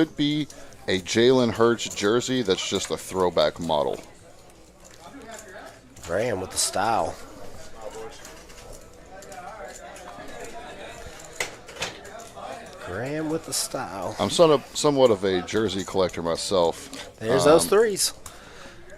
could be a Jalen Hurts jersey that's just a throwback model. Graham with the style. Graham with the style. I'm somewhat of a jersey collector myself. There's those threes.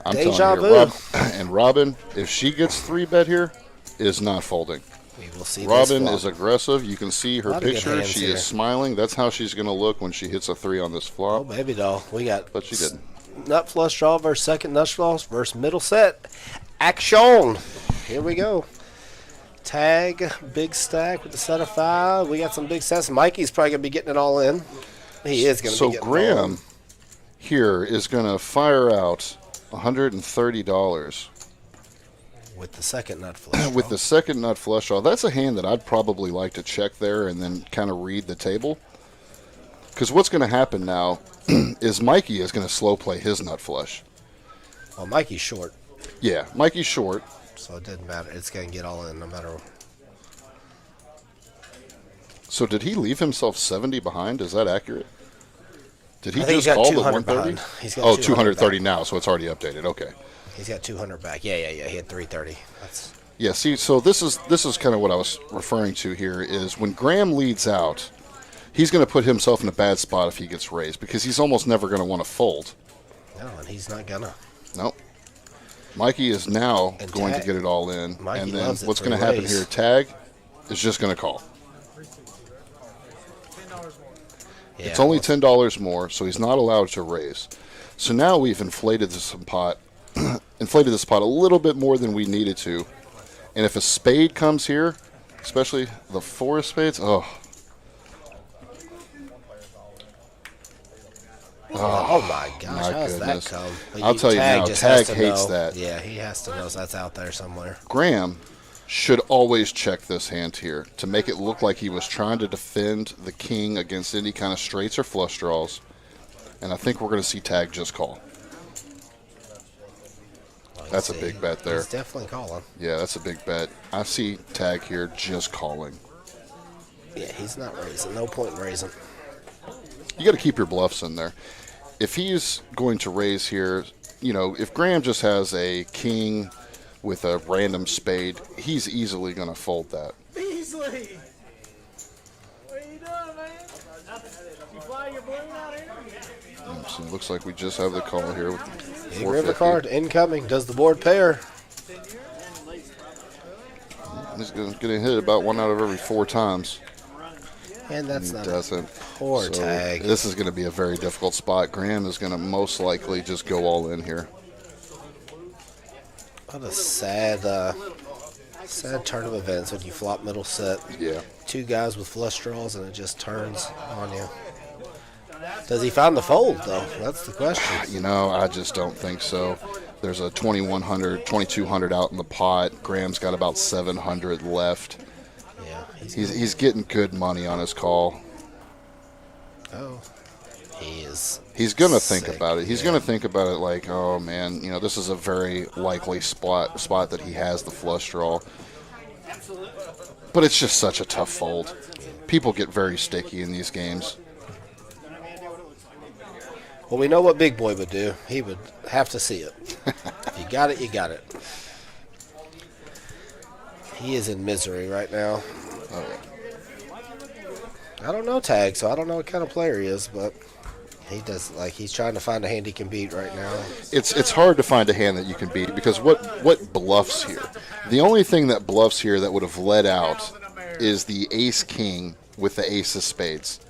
I'm Deja telling you, vu. and Robin, if she gets 3-bet here, is not folding. We will see. Robin is aggressive. You can see her picture. She here. is smiling. That's how she's going to look when she hits a 3 on this flop. Oh, baby doll. We got. But she didn't. Nut flush draw versus second nut flush versus middle set. Action. Here we go. Tag, big stack with the set of 5. We got some big sets. Mikey's probably going to be getting it all in. He is going to be getting Graham it all in. here is going to fire out $130. With the second nut flush. With the second nut flush draw. That's a hand that I'd probably like to check there and then kind of read the table. Because what's going to happen now is Mikey is going to slow play his nut flush. Well, Mikey's short. Yeah, Mikey's short. So it doesn't matter. It's going to get all in no matter. So did he leave himself 70 behind? Is that accurate? Did he I think just call the 200 130? behind. He's got Oh, 230 230 now, so it's already updated. Okay. He's got 200 back. Yeah. He had 330. That's. Yeah, see, so this is kind of what I was referring to here is when Graham leads out, he's going to put himself in a bad spot if he gets raised because he's almost never going to want to fold. No, and he's not gonna. Nope. Mikey is now And going to Tag- get it all in. Mikey And then loves it what's for going to a happen raise. here, Tag is just going to call. Yeah, It's only $10 more, so he's not allowed to raise. So now we've inflated this pot a little bit more than we needed to. And if a spade comes here, especially the 4 of spades, Oh my gosh, how's goodness. that come? But I'll tell you Tag now, just Tag has to hates know. that. Yeah, he has to know that's out there somewhere. Graham should always check this hand here to make it look like he was trying to defend the king against any kind of straights or flush draws. And I think we're going to see Tag just call. That's a big bet there. He's definitely calling. Yeah, that's a big bet. I see Tag here just calling. Yeah, he's not raising. No point in raising. You got to keep your bluffs in there. If he's going to raise here, if Graham just has a king with a random spade, he's easily going to fold that. Beasley! What are you doing, man? You fly your balloon out here? So it looks like we just have the call here. With Big river 450. card incoming. Does the board pair? He's going to hit about 1 out of every 4 times. And that's He not doesn't. poor So Tag. this is going to be a very difficult spot. Graham is going to most likely just go all in here. What a sad turn of events when you flop middle set. Yeah. 2 guys with flush draws and it just turns on you. Does he find the fold, though? That's the question. I just don't think so. There's a 2,100, 2,200 out in the pot. Graham's got about 700 left. Yeah. He's getting good money on his call. Oh. He is. He's going to think sick, about it. He's yeah. going to think about it like, oh, man, this is a very likely spot that he has the flush draw. But it's just such a tough fold. People get very sticky in these games. Well, we know what Big Boy would do. He would have to see it. If you got it, you got it. He is in misery right now. Oh, yeah. I don't know Tag, so I don't know what kind of player he is, but he's trying to find a hand he can beat right now. It's hard to find a hand that you can beat because what bluffs here? The only thing that bluffs here that would have led out is the ace-king with the ace of spades.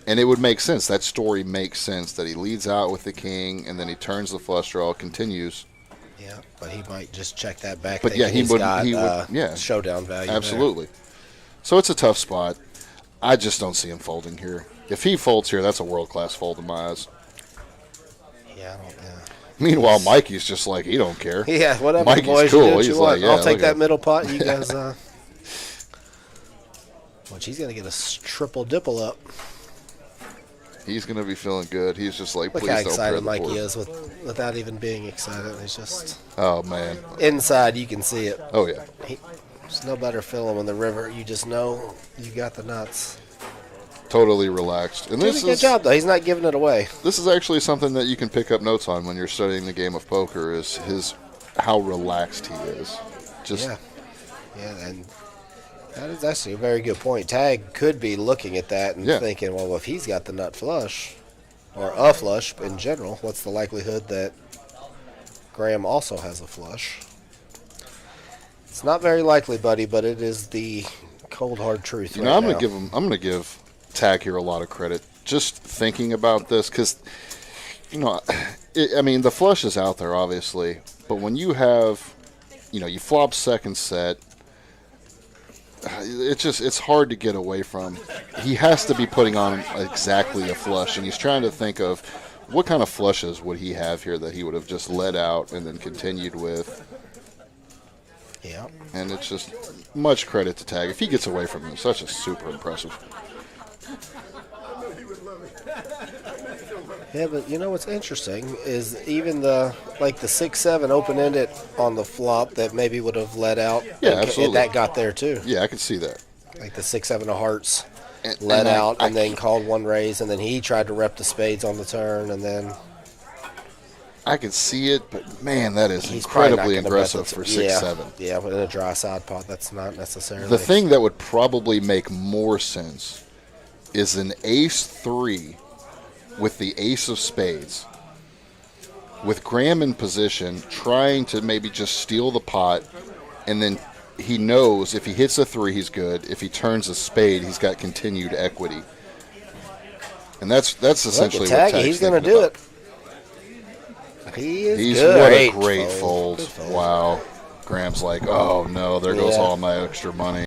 And it would make sense. That story makes sense that he leads out with the king and then he turns the flush draw, continues. Yeah, but he might just check that back. But yeah, he would got showdown value. Absolutely. So it's a tough spot. I just don't see him folding here. If he folds here, that's a world-class fold in my eyes. There. Yeah, I don't know. Meanwhile, Mikey's just like, he don't care. Yeah, whatever, Mikey's boys. cool. You do what He's you want. like, yeah, I'll take look that at- middle pot. You guys. Which he's gonna get a triple dipple up. He's going to be feeling good. He's just like, Look please how don't pair excited the Mikey board. is without even being excited. He's just Oh, man. inside. You can see it. Oh, yeah. There's no better feeling in the river. You just know you got the nuts. Totally relaxed. And Doing a good job, though. He's not giving it away. This is actually something that you can pick up notes on when you're studying the game of poker, is how relaxed he is. Just Yeah, and that is actually a very good point. Tag could be looking at that and thinking, well, if he's got the nut flush, or a flush in general, what's the likelihood that Graham also has a flush? It's not very likely, buddy, but it is the cold hard truth. I'm going to give Tag here a lot of credit. Just thinking about this, because the flush is out there obviously, but when you have, you flop second set, it's hard to get away from. He has to be putting on exactly a flush, and he's trying to think of what kind of flushes would he have here that he would have just let out and then continued with. Yeah. And it's just much credit to Tag. If he gets away from him, such a super impressive. Yeah, but what's interesting is even the 6-7 open-ended on the flop that maybe would have let out. Yeah, absolutely. That got there too. Yeah, I can see that. Like the 6-7 of hearts let out and then called one raise, and then he tried to rep the spades on the turn, and then I can see it, but man, that is he's probably incredibly not gonna bet aggressive for 6-7. Yeah, but in a dry side pot, that's not necessarily. The thing that would probably make more sense is an ace-3 with the ace of spades, with Graham in position, trying to maybe just steal the pot, and then he knows if he hits a 3, he's good. If he turns a spade, he's got continued equity. And that's essentially what Tag's he's going to do it. He is He's good. What a great fold. Good fold. Wow. Graham's like, oh no, there goes all my extra money.